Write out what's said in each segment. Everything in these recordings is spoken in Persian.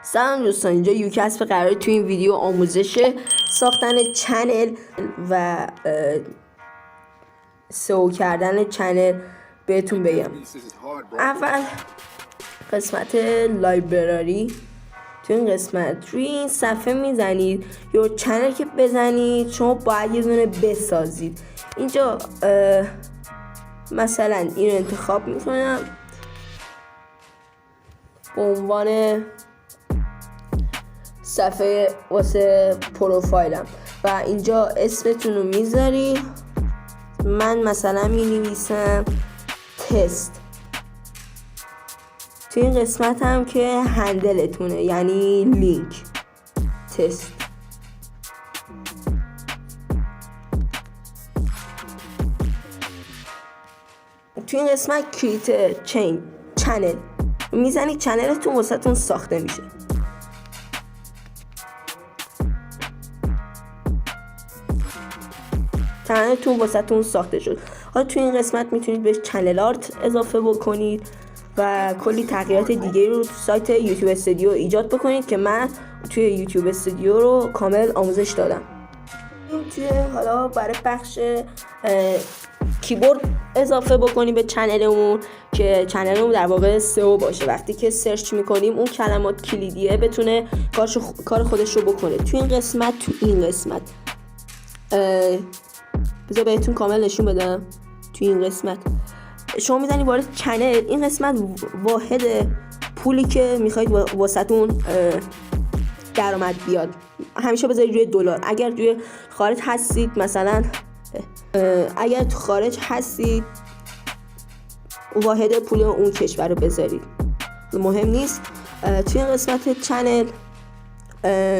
سلام دوستان، اینجا یوکسب قراره تو این ویدیو آموزش ساختن چنل و سئو کردن چنل بهتون بگم. اول قسمت لایبراری، تو این قسمت روی این صفحه میزنید یا چنل که بزنید شما باید یه دونه بسازید. اینجا مثلا این رو انتخاب میکنم به عنوان صفحه واسه پروفایلم و اینجا اسمتون رو میذاری. من مثلا مینویسم تست. تو این قسمت هم که هندلتونه یعنی لینک تست. تو این قسمت کریت چنل میزنید، چنلتون واسهتون ساخته میشه. چنلتون واسهتون ساخته شد. حالا تو این قسمت میتونید بهش چنل آرت اضافه بکنید و کلی تغییرات دیگه رو تو سایت یوتیوب استودیو ایجاد بکنید که من توی یوتیوب استودیو رو کامل آموزش دادم. توی حالا برای بخش کیبورد اضافه بکنیم به چنلمون که چنلمون در واقع سئو باشه. وقتی که سرچ میکنیم اون کلمات کلیدیه بتونه کار خودش رو بکنه. تو این قسمت بذار بهتون کامل نشون بدم. تو این قسمت شما میزنید وارد چنل. این قسمت واحد پولی که میخواید واسهتون درآمد بیاد همیشه بذارید روی دلار. اگر توی خارج هستید، مثلا اگر تو خارج هستید واحد پول اون کشور رو بذارید، مهم نیست. توی این قسمت چنل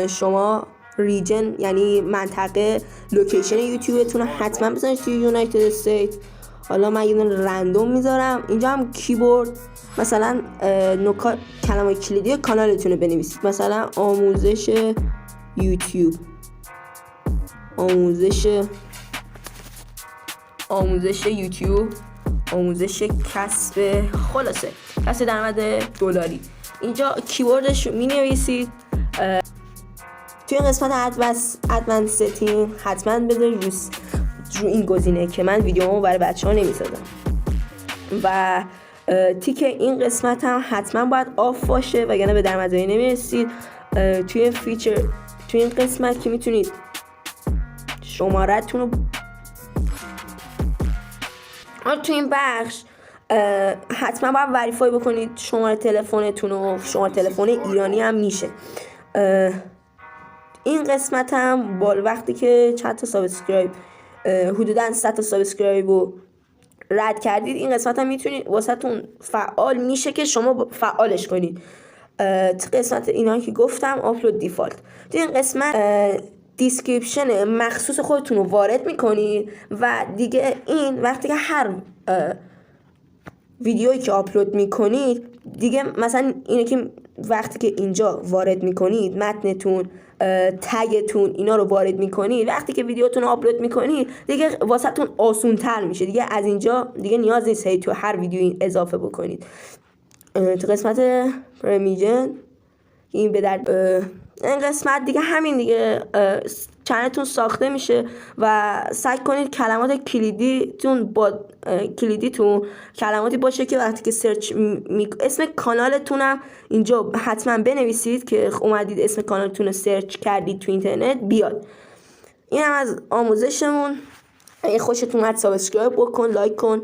شما ریجن یعنی منطقه لوکیشن یوتیوبتون حتما بزنید توی یونایتد استیت. حالا من یه دونه رندوم میذارم. اینجا هم کیبورد مثلا نکات کلمات کلیدی کانالتون رو بنویسید، مثلا آموزش یوتیوب، آموزش یوتیوب، آموزش کسب درآمد دلاری. اینجا کیوردش رو مینویسید. توی این قسمت ادوانس ستینگ حتما بذارید رو این گزینه که من ویدیومو برای بچه‌ها نمیسازم و تیک این قسمت هم حتما باید آف باشه وگرنه به درآمدزایی نمیرسید. توی این قسمت که میتونید شماره‌تون رو توی این بخش حتما باید وریفای بکنید شماره تلفنتون رو. شماره تلفن ایرانی هم میشه. این قسمت هم وقتی که چند تا سابسکرایب حدوداً 100 تا سابسکرایب رو رد کردید، این قسمت هم میتونید واسهتون فعال میشه که شما فعالش کنید. قسمت اینا که گفتم آپلود دیفالت. این قسمت دیسکریپشن مخصوص خودتون رو وارد میکنید و دیگه این وقتی که هر ویدیویی که آپلود میکنید دیگه مثلا اینه که وقتی که اینجا وارد میکنید متنتون تگتون اینا رو وارد میکنید، وقتی که ویدیوتون رو آپلود میکنید دیگه واسهتون آسون تر میشه. دیگه از اینجا دیگه نیاز نیست هی تو هر ویدیویی اضافه بکنید. تو قسمت پرمیژن این به درد این قسمت دیگه همین دیگه چنلتون ساخته میشه و سعی کنید کلمات کلیدیتون کلماتی باشه که وقتی که سرچ اسم کانالتونم اینجا حتما بنویسید که اومدید اسم کانالتون رو سرچ کردید تو اینترنت بیاد. این هم از آموزشمون. اگه خوشتون اومد سابسکرایب بکن، لایک کن.